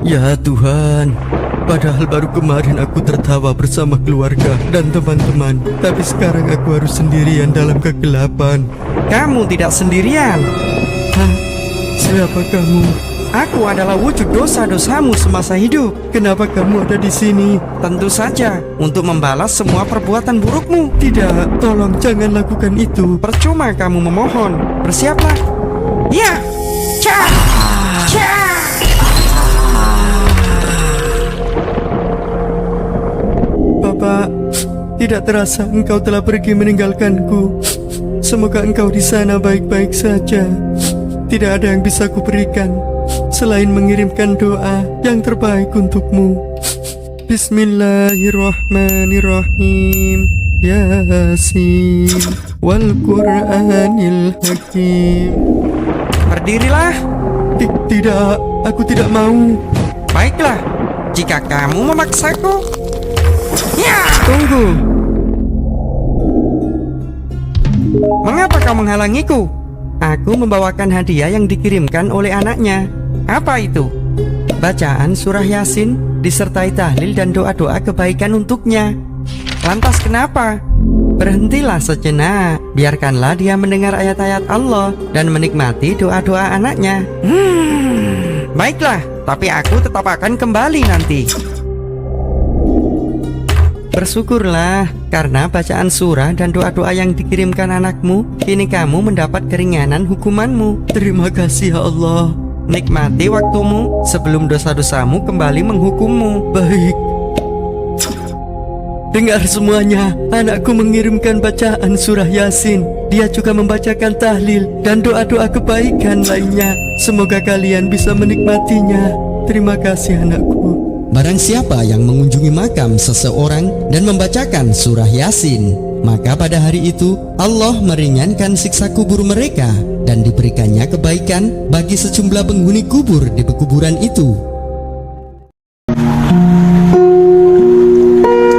Ya Tuhan, padahal baru kemarin aku tertawa bersama keluarga dan teman-teman, tapi sekarang aku harus sendirian dalam kegelapan. Kamu tidak sendirian. Hah? Siapa kamu? Aku adalah wujud dosa-dosamu semasa hidup. Kenapa kamu ada di sini? Tentu saja untuk membalas semua perbuatan burukmu. Tidak, tolong jangan lakukan itu. Percuma kamu memohon. Bersiaplah. Ya. Cah. Cah. Bapak, tidak terasa engkau telah pergi meninggalkanku. Semoga engkau di sana baik-baik saja. Tidak ada yang bisa kuberikan selain mengirimkan doa yang terbaik untukmu. Bismillahirrahmanirrahim. Yasin wal Qur'anil Hakim. Berdirilah. Tidak, aku tidak mau. Baiklah, jika kamu memaksaku. Ya. Tunggu. Mengapa kau menghalangiku? Aku membawakan hadiah yang dikirimkan oleh anaknya. Apa itu? Bacaan surah Yasin disertai tahlil dan doa-doa kebaikan untuknya. Lantas kenapa? Berhentilah sejenak. Biarkanlah dia mendengar ayat-ayat Allah dan menikmati doa-doa anaknya. Baiklah, tapi aku tetap akan kembali nanti. Bersyukurlah karena bacaan surah dan doa-doa yang dikirimkan anakmu, kini kamu mendapat keringanan hukumanmu. Terima kasih ya Allah. Nikmati waktumu sebelum dosa-dosamu kembali menghukummu. Baik. Dengar semuanya, anakku mengirimkan bacaan surah Yasin. Dia juga membacakan tahlil dan doa-doa kebaikan lainnya. Semoga kalian bisa menikmatinya. Terima kasih anakku. Barang siapa yang mengunjungi makam seseorang dan membacakan surah Yasin, maka pada hari itu Allah meringankan siksa kubur mereka dan diberikannya kebaikan bagi sejumlah penghuni kubur di pekuburan itu.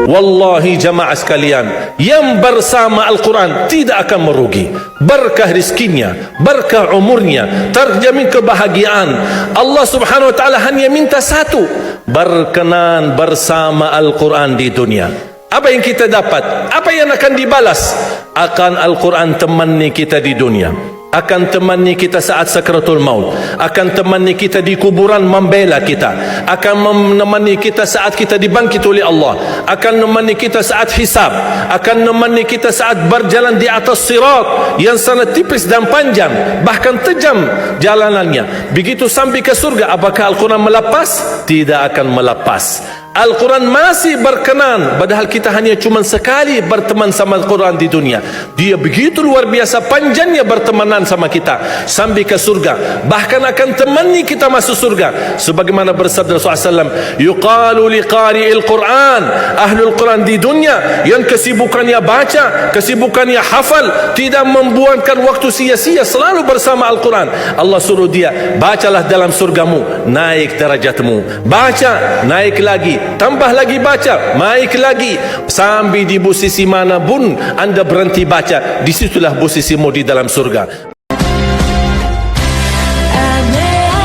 Wallahi jamaah sekalian, yang bersama Al-Quran tidak akan merugi. Berkah rizkinya, berkah umurnya, terjamin kebahagiaan. Allah subhanahu wa ta'ala hanya minta satu: berkenan bersama Al-Quran di dunia. Apa yang kita dapat? Apa yang akan dibalas? Akan Al-Quran temani kita di dunia, akan temani kita saat sakratul maut, akan temani kita di kuburan membela kita, akan menemani kita saat kita dibangkit oleh Allah, akan menemani kita saat hisab, akan menemani kita saat berjalan di atas sirat yang sangat tipis dan panjang, bahkan tajam jalanannya. Begitu sampai ke surga, apakah Al-Quran melepas? Tidak akan melepas. Al-Quran masih berkenan, padahal kita hanya cuma sekali berteman sama Al-Quran di dunia. Dia begitu luar biasa panjangnya bertemanan sama kita sampai ke surga, bahkan akan temani kita masuk surga. Sebagaimana bersabda Rasulullah SAW, yuqalu liqari'il Quran, ahlul Quran di dunia yang kesibukannya baca, kesibukannya hafal, tidak membuangkan waktu sia-sia, selalu bersama Al-Quran. Allah suruh dia, bacalah dalam surgamu, naik derajatmu. Baca, naik lagi, tambah lagi baca, naik lagi, sampai di posisi mana pun anda berhenti baca, disitulah posisimu di dalam surga.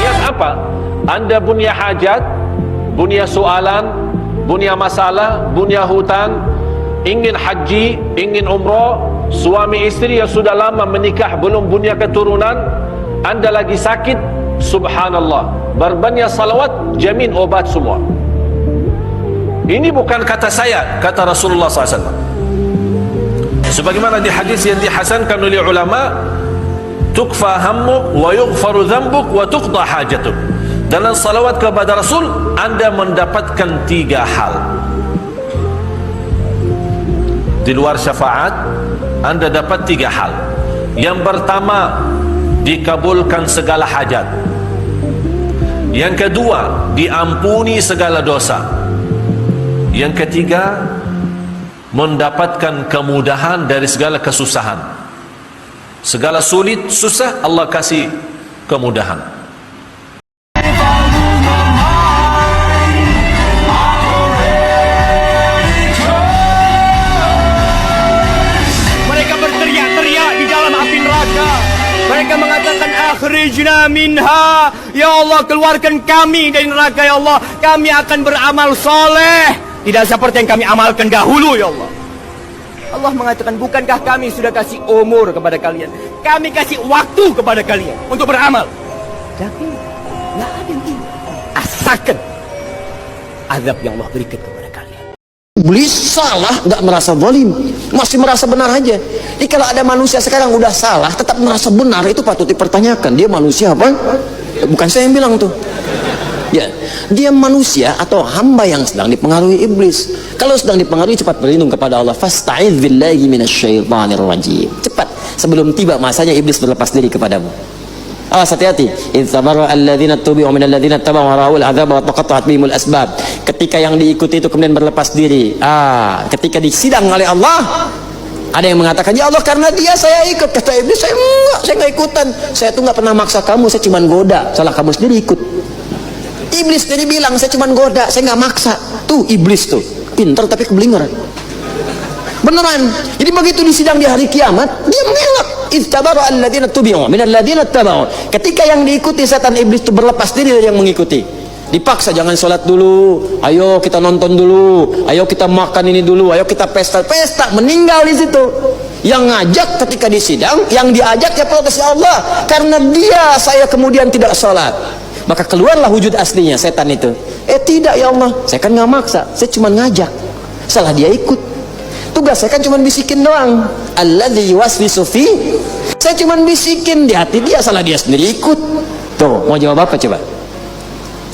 Niat apa? Anda punya hajat, punya soalan, punya masalah, punya hutang, ingin haji, ingin umrah, suami istri yang sudah lama menikah belum punya keturunan, anda lagi sakit, subhanallah, berbanyak salawat, jamin obat semua. Ini bukan kata saya, kata Rasulullah SAW. Sebagaimana di hadis yang dihasankan oleh ulama, tukfa hammuk wa yughfaru dhanbuk wa tuqda hajatuk. Dalam salawat kepada Rasul, anda mendapatkan 3 hal. Di luar syafaat, anda dapat 3 hal. Yang pertama, dikabulkan segala hajat. Yang kedua, diampuni segala dosa. Yang ketiga, mendapatkan kemudahan dari segala kesusahan. Segala sulit, susah, Allah kasih kemudahan. Mereka berteriak-teriak di dalam api neraka. Mereka mengatakan akhrijna minha, ya Allah keluarkan kami dari neraka ya Allah, kami akan beramal soleh tidak seperti yang kami amalkan dahulu ya Allah. Allah mengatakan, bukankah kami sudah kasih umur kepada kalian, kami kasih waktu kepada kalian untuk beramal, tapi nggak ada yang ingin. Asakan azab yang Allah berikan kepada kalian. Iblis salah, nggak merasa zalim, masih merasa benar aja. Jadi kalau ada manusia sekarang udah salah tetap merasa benar, itu patut dipertanyakan. Dia manusia apa? Bukan saya yang bilang tuh. Ya, dia manusia atau hamba yang sedang dipengaruhi iblis. Kalau sedang dipengaruhi, cepat berlindung kepada Allah. Fasta'idz billahi minasyaitonir rajim. Cepat sebelum tiba masanya iblis berlepas diri kepadamu. Awas, hati-hati. Idz tabarra alladziina tubi'u minal ladziina tabau ra'ul 'adzaba wa taqatta'at bihimul asbab. Ketika yang diikuti itu kemudian berlepas diri. Ketika disidang oleh Allah, ada yang mengatakan, ya Allah karena dia saya ikut. Kata iblis, saya nggak ikutan. Saya tuh nggak pernah maksa kamu, saya cuma goda. Salah kamu sendiri ikut. Iblis jadi bilang, saya cuma goda, saya nggak maksa. Tuh iblis tuh pinter tapi keblinger. Beneran. Jadi begitu disidang di hari kiamat, dia mengelak. Ittabaru alladziina tubi'u minal ladziina tabau. Ketika yang diikuti setan iblis itu berlepas diri dari yang mengikuti. Dipaksa, jangan sholat dulu, ayo kita nonton dulu, ayo kita makan ini dulu, ayo kita pesta, meninggal di situ. Yang ngajak ketika disidang, yang diajak ya protes, ya Allah karena dia saya kemudian tidak sholat. Maka keluarlah wujud aslinya setan itu. Tidak ya Allah, saya kan nggak maksa, saya cuma ngajak. Salah dia ikut. Tugas saya kan cuma bisikin doang. Alladzi yuwaswisu fi, saya cuma bisikin di hati dia, salah dia sendiri ikut. Tuh, mau jawab apa coba?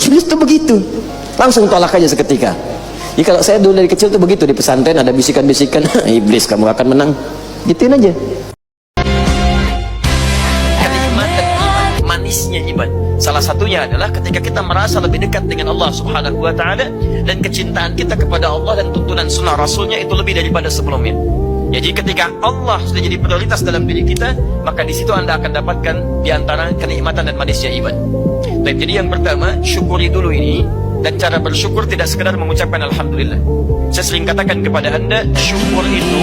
Iblis tuh begitu. Langsung tolak aja seketika. Jadi kalau saya dulu dari kecil tuh begitu, di pesantren ada bisikan-bisikan, iblis kamu akan menang. Gituin aja. Kenikmatan iman, manisnya iman. Salah satunya adalah ketika kita merasa lebih dekat dengan Allah Subhanahu wa Ta'ala, dan kecintaan kita kepada Allah dan tuntunan sunnah Rasulnya itu lebih daripada sebelumnya. Jadi ketika Allah sudah jadi prioritas dalam diri kita, maka di situ Anda akan dapatkan di antara kenikmatan dan manisnya iman. Baik, jadi yang pertama, syukuri dulu ini. Dan cara bersyukur tidak sekedar mengucapkan Alhamdulillah. Saya sering katakan kepada Anda, syukur itu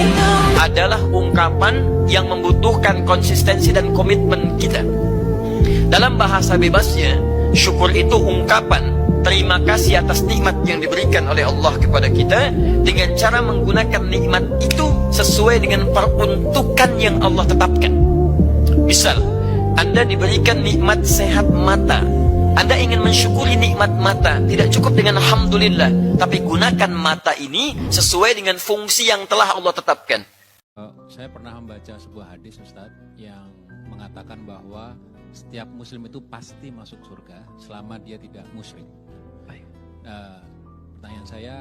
adalah ungkapan yang membutuhkan konsistensi dan komitmen kita. Dalam bahasa bebasnya, syukur itu ungkapan terima kasih atas nikmat yang diberikan oleh Allah kepada kita, dengan cara menggunakan nikmat itu sesuai dengan peruntukan yang Allah tetapkan. Misal, Anda diberikan nikmat sehat mata, Anda ingin mensyukuri nikmat mata, tidak cukup dengan Alhamdulillah, tapi gunakan mata ini sesuai dengan fungsi yang telah Allah tetapkan. Saya pernah membaca sebuah hadis, Ustadz, yang mengatakan bahwa setiap muslim itu pasti masuk surga selama dia tidak musyrik. Pertanyaan saya,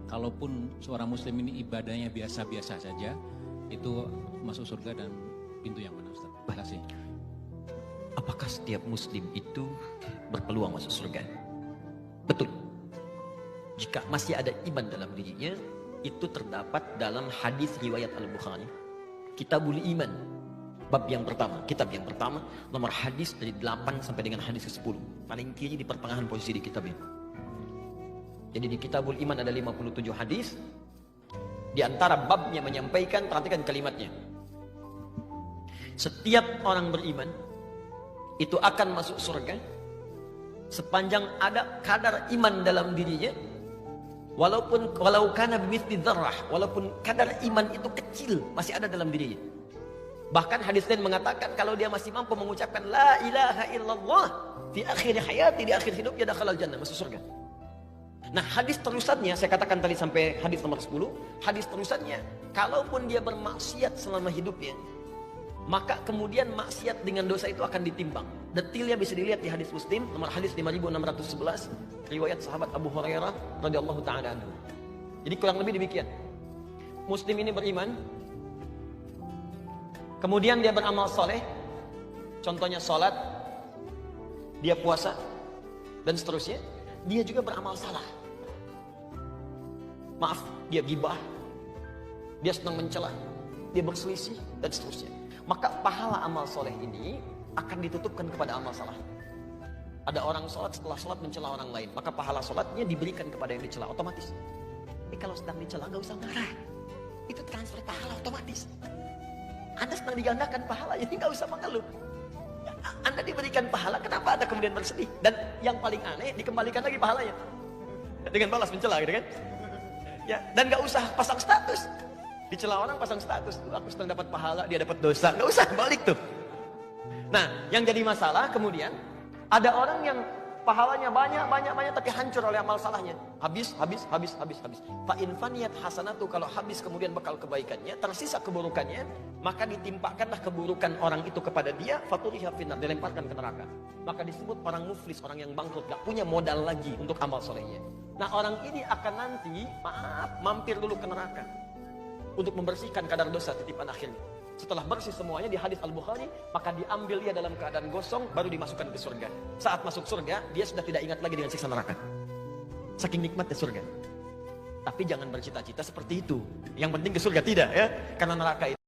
kalaupun seorang muslim ini ibadahnya biasa-biasa saja, itu masuk surga dan pintu yang mana, Ustaz? Terima kasih. Apakah setiap muslim itu berpeluang masuk surga? Betul. Jika masih ada iman dalam dirinya, itu terdapat dalam hadis riwayat Al-Bukhari, Kitabul Iman, bab yang pertama, kitab yang pertama, nomor hadis dari 8 sampai dengan hadis ke-10. Paling kiri di pertengahan posisi di kitab ini. Jadi di Kitabul Iman ada 57 hadis. Di antara babnya menyampaikan, perhatikan kalimatnya, setiap orang beriman itu akan masuk surga sepanjang ada kadar iman dalam dirinya, walau kana bimithli dzarrah, walaupun kadar iman itu kecil masih ada dalam dirinya. Bahkan hadis lain mengatakan kalau dia masih mampu mengucapkan la ilaha illallah di akhir hayati, di akhir hidupnya, dakhalal jannah, masuk surga. Nah, hadis terusannya saya katakan tadi sampai hadis nomor 10, hadis terusannya, kalaupun dia bermaksiat selama hidupnya, maka kemudian maksiat dengan dosa itu akan ditimbang. Detailnya bisa dilihat di hadis Muslim nomor hadis 5611, riwayat sahabat Abu Hurairah radhiyallahu taala anhu. Jadi kurang lebih demikian. Muslim ini beriman, kemudian dia beramal soleh, contohnya sholat, dia puasa, dan seterusnya. Dia juga beramal salah. Maaf, dia gibah, dia senang mencela, dia berselisih, dan seterusnya. Maka pahala amal soleh ini akan ditutupkan kepada amal salah. Ada orang sholat, setelah sholat mencela orang lain, maka pahala sholatnya diberikan kepada yang dicela otomatis. Tapi kalau sedang dicela nggak usah marah, itu transfer pahala otomatis. Anda sedang digandakan pahala, jadi nggak usah mengeluh. Anda diberikan pahala, kenapa Anda kemudian bersedih? Dan yang paling aneh, dikembalikan lagi pahalanya dengan balas mencela, gitu kan? Ya, dan gak usah pasang status. Dicela orang pasang status, aku sedang dapat pahala, dia dapat dosa. Gak usah, balik tuh. Nah, yang jadi masalah kemudian ada orang yang pahalanya banyak tapi hancur oleh amal salahnya. Habis. Fa in faniyat hasanatu, kalau habis kemudian bekal kebaikannya, tersisa keburukannya, maka ditimpakanlah keburukan orang itu kepada dia, faturiha finnar, dilemparkan ke neraka. Maka disebut orang muflis, orang yang bangkrut, gak punya modal lagi untuk amal solehnya. Nah, orang ini akan nanti, mampir dulu ke neraka untuk membersihkan kadar dosa titipan akhirnya. Setelah bersih semuanya di hadis Al-Bukhari, maka diambil dia dalam keadaan gosong, baru dimasukkan ke surga. Saat masuk surga, dia sudah tidak ingat lagi dengan siksa neraka. Saking nikmatnya surga. Tapi jangan bercita-cita seperti itu. Yang penting ke surga, tidak ya. Karena neraka itu